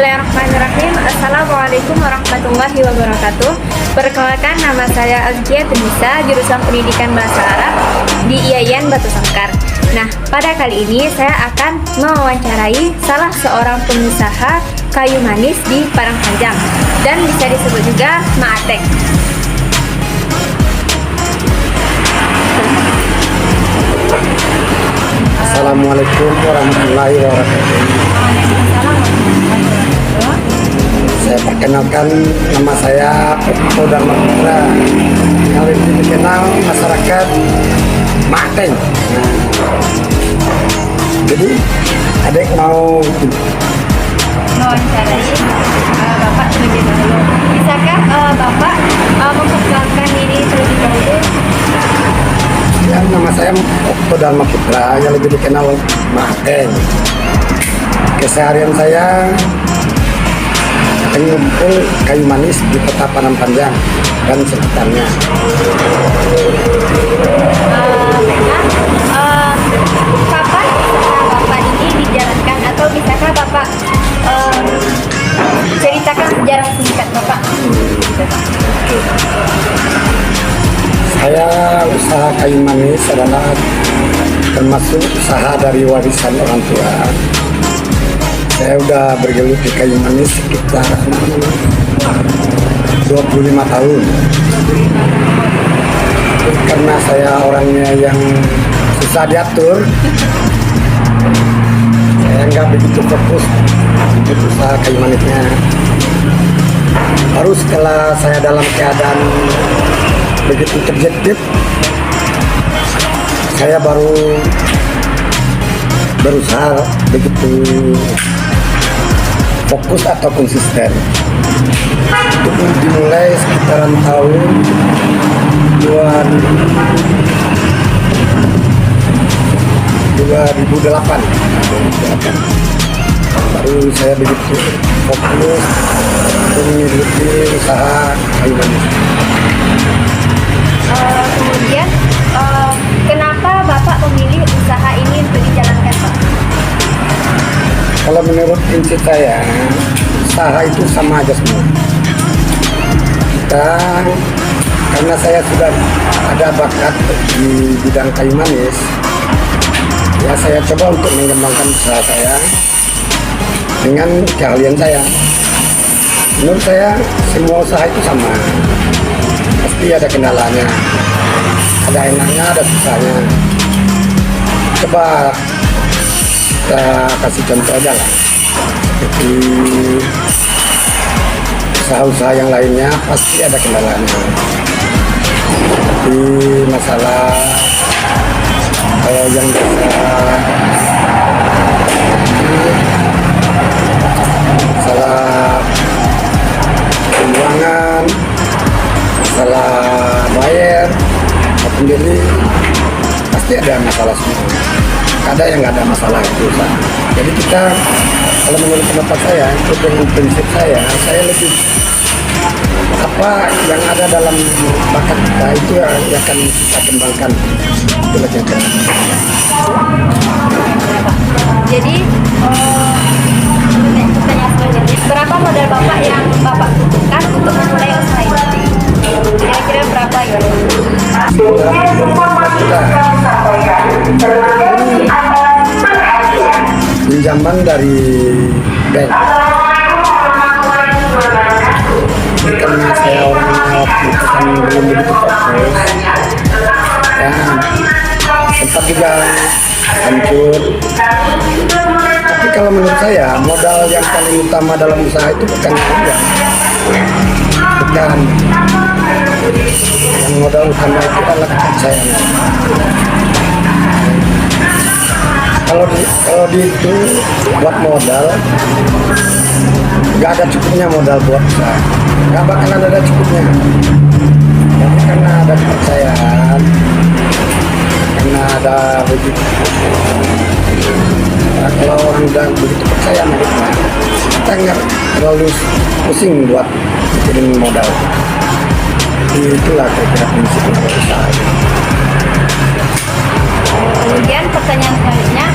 Bismillahirrahmanirrahim. Assalamualaikum warahmatullahi wabarakatuh. Perkenalkan, nama saya Azkia Tunisa, jurusan Pendidikan Bahasa Arab di IAIN Batu Sangkar. Nah, pada kali ini saya akan mewawancarai salah seorang pengusaha kayu manis di Padang Panjang dan bisa disebut juga Ma'atek. Assalamualaikum warahmatullahi wabarakatuh. Saya perkenalkan, nama saya Okto Dharma Putra, yang lebih dikenal masyarakat Ma'atek. Jadi adik mau Mewawancarai Bapak terlebih dahulu. Bisakah Bapak memperkenalkan diri terlebih dahulu? ya, nama saya Okto Dharma Putra, yang lebih dikenal Ma'atek. Keseharian saya pengumpul kayu manis di Kota Padang Panjang dan sekitarnya. Kapan usaha Bapak ini dijalankan, atau bisakah Bapak ceritakan sejarah singkat Bapak? Saya usaha kayu manis adalah termasuk usaha dari warisan orang tua. Saya udah bergelut di kayu manis sekitar 25 tahun. Karena saya orangnya yang susah diatur, saya nggak begitu fokus untuk usaha kayu manisnya. Baru setelah saya dalam keadaan begitu terjepit, saya baru berusaha begitu fokus atau konsisten. Itu pun dimulai sekitaran tahun 2008. Baru saya begitu fokus untuk mengikuti usaha kayu manis. Kemudian kenapa Bapak memilih usaha ini untuk dijalankan, Pak? Kalau menurut prinsip saya, usaha itu sama aja semua. Dan karena saya sudah ada bakat di bidang kayu manis, ya saya coba untuk mengembangkan usaha saya dengan keahlian saya. Menurut saya, semua usaha itu sama. Pasti ada kendalanya, ada enaknya, ada susahnya. Coba kita kasih contoh aja lah, seperti usaha-usaha yang lainnya pasti ada kendalanya, seperti masalah kalau yang bisa masalah keuangan, masalah bayar maupun beli, pasti ada masalah semua. Ada yang nggak ada masalah itu. Jadi kita, kalau menurut pendapat saya, itu dengan prinsip saya lebih apa yang ada dalam bakat kita itu yang akan kita kembangkan. Itulah kita. Jadi pertanyaan selanjutnya, berapa modal Bapak yang Bapak butuhkan untuk memulai usaha ini? Kira-kira berapa ya? Pinjaman dari bank. Karena saya orangnya waktu itu kan belum begitu fokus, dan sempat juga hancur. Tapi kalau menurut saya, modal yang paling utama dalam usaha itu bukan uang, bukan. Yang modal utama itu adalah kepercayaan. Kalau di itu buat modal, nggak ada cukupnya modal buat usaha, nggak bakalan ada cukupnya. Tapi karena ada kepercayaan, karena ada begitu. Nah, kalau orang udah begitu percaya sama kita nggak terlalu pusing buat bikin modal. Itulah kira-kira prinsip usaha. Kemudian pertanyaan selanjutnya,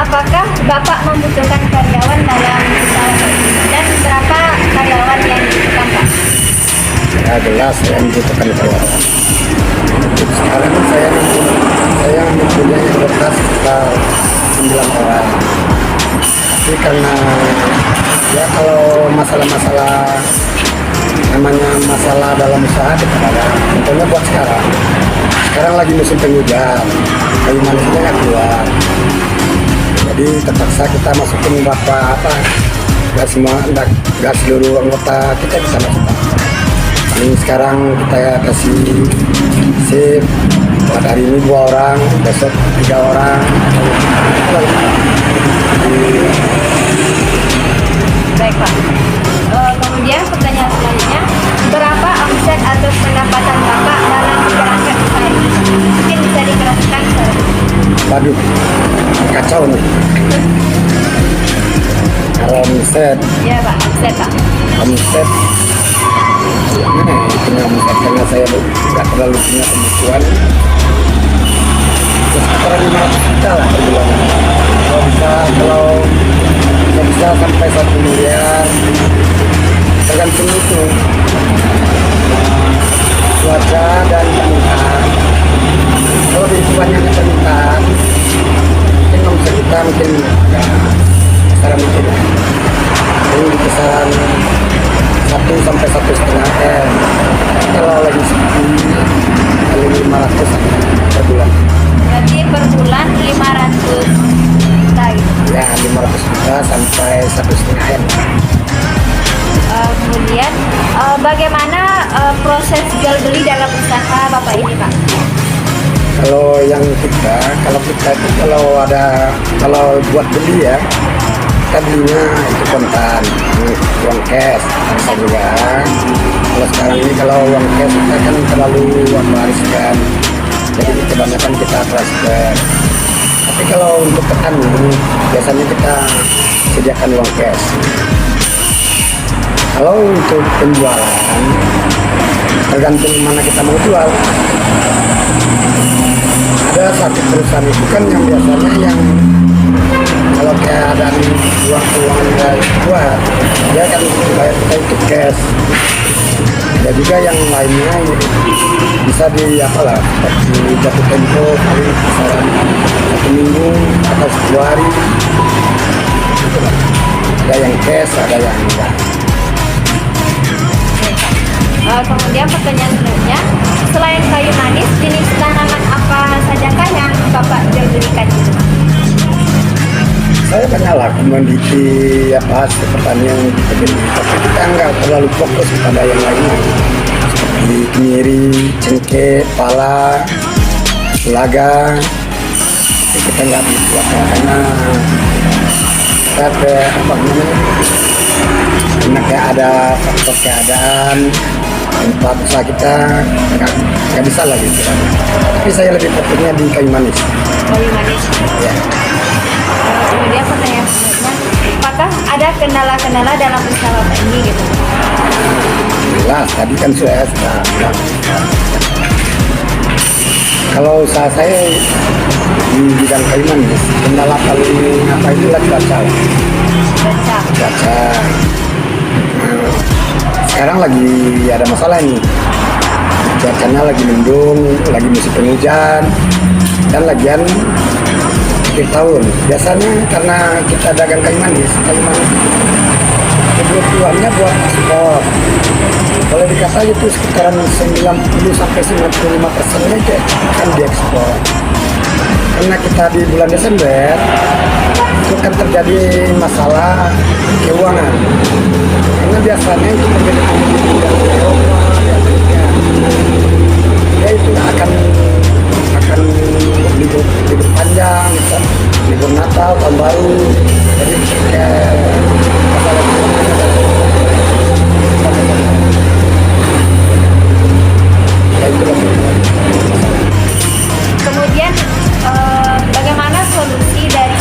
apakah Bapak membutuhkan karyawan dalam usaha? jelas saya membutuhkan karyawan. Sekarang saya mempunyai anggota sekitar 9 orang. Tapi karena ya kalau masalah-masalah namanya masalah dalam usaha kita ada. Contohnya buat sekarang lagi musim penghujan, kayu manisnya nggak keluar. Jadi terpaksa kita masukin berapa apa, nggak seluruh anggota kita bisa masuk. Ini sekarang kita kasih shift, buat hari ini 2 orang, besok 3 orang. Baik Pak. Kemudian pertanyaan selanjutnya, berapa omset atau pendapatan Bapak dalam menjalankan usaha ini? Mungkin bisa dijelaskan. Waduh, kacau nih. Kalau omset, Ya Pak, omset Pak. omset, punya omset karena saya nggak terlalu punya kebutuhan. Sekitar 500 juta lah per bulan. Kalau bisa sampai 1 miliar, tergantung itu cuaca dan permintaan. Kalau begitu banyaknya permintaan, mungkin omset kita mungkin ya kisaran mungkin ini di kisaran 1 sampai 1,5 M. Kalau lagi sepi kali 500 per bulan. Berarti per bulan 500 juta gitu. Ya 500 juta sampai 1,5 M. Kemudian bagaimana proses jual beli dalam usaha Bapak ini Pak? Kalau kita itu kalau buat beli ya, kita belinya itu kontan, uang cash bisa juga. Kalau sekarang ini kalau uang cash kita kan terlalu wariskan, jadi kebanyakan kita transfer. Tapi kalau untuk petani biasanya kita sediakan uang cash. Kalau untuk penjualan tergantung mana kita mau jual. Ada satu perusahaan itu kan yang biasanya yang kalau keadaan uang nggak kuat, dia kan bayar kita itu cash. Ada juga yang lainnya bisa di apalah seperti jatuh tempo paling kisaran 1 minggu atau 10 hari. Itulah. Ada yang cash, ada yang enggak. Kemudian pertanyaan selanjutnya, selain kayu manis, jenis tanaman apa sajakah yang Bapak jual belikan itu? Saya banyak lah komoditi apa hasil pertanian yang kita beli, tapi kita nggak terlalu fokus pada yang lainnya seperti kemiri, cengkeh, pala, selaga. Tapi kita nggak begitu karena kita apa namanya, karena kayak ada faktor keadaan tempat usaha kita nggak bisa lagi gitu. Tapi saya lebih fokusnya di kayu manis. Kayu manis. Ya. Kemudian pertanyaan selanjutnya, apakah ada kendala-kendala dalam usaha Bapak ini gitu? Jelas, tadi kan sudah bilang. Kalau usaha saya di bidang kayu manis, kendala paling apa itu lah cuaca. Cuaca. Nah, sekarang lagi ada masalah nih. Cuacanya lagi mendung, lagi musim penghujan, dan lagian akhir tahun. Biasanya karena kita dagang kayu manis kebutuhannya buat ekspor. Boleh dikata itu sekitaran 90 sampai 95% aja kan diekspor. Karena kita di bulan Desember itu kan terjadi masalah keuangan. Karena biasanya itu terjadi di Eropa, di Amerika. Ya itu akan libur panjang, kan? Libur Natal, Tahun Baru. Jadi masalah ya itulah. Kemudian bagaimana solusi dari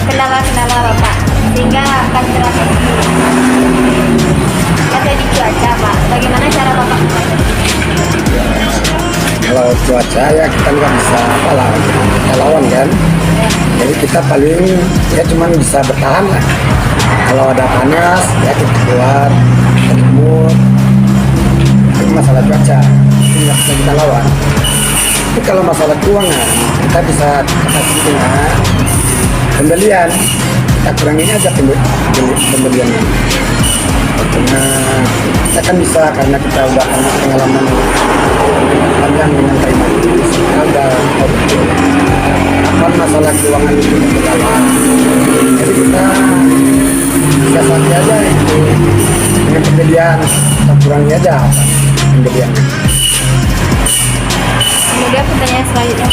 kendala-kendala Bapak sehingga akan teratasi? Kata di cuaca Pak, bagaimana cara Bapak mengatasi? Kalau cuaca ya kita nggak bisa apalah, kita lawan kan. Jadi kita paling ya cuman bisa bertahan lah. Kalau ada panas ya kita keluar, kita jemur. masalah cuaca itu nggak bisa kita lawan. Tapi kalau masalah keuangan kita bisa atasi dengan pembelian. Kita kurangin aja pembeliannya. Karena kita kan bisa, karena kita udah punya pengalaman panjang dengan Kaiman. Kita udah tahu betul apa masalah keuangan itu berjalan. Jadi kita siasati aja itu dengan pembelian, kita kurangi aja pembeliannya. Kemudian pertanyaan selanjutnya,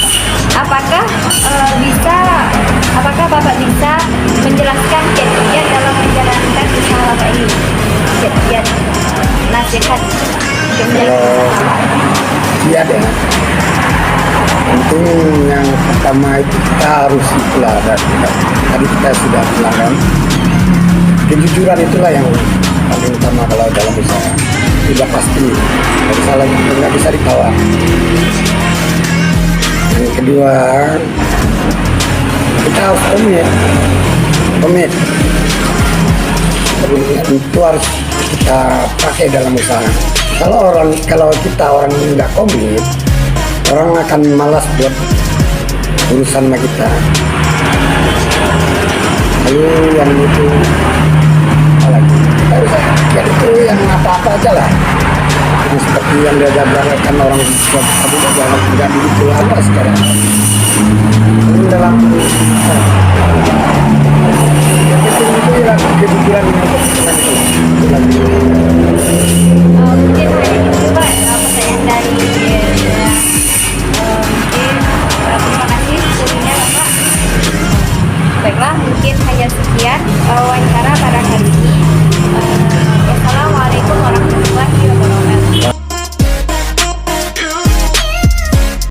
apakah Bapak bisa menjelaskan kiat-kiat dalam menjalankan usaha Bapak ini? Kiat-kiat nasihat untuk menjalankan usaha. Iya deh. Penting yang pertama itu kita harus itulah, dan tadi kita sudah bilang kan, kejujuran itulah yang paling utama kalau dalam usaha. Sudah pasti, nggak bisa ditawar. Yang kedua, kita harus komit. Itu harus kita pakai dalam usaha. Kalau kita orang nggak komit, orang akan malas buat urusan sama kita. Lalu yang itu apa lagi? Kita bisa itu yang apa-apa aja lah. Yang seperti yang diajarkan orang tadi, jangan tidak begitu apa sekarang. Ini dalam yang penting itu ya kejujuran dengan itu lagi.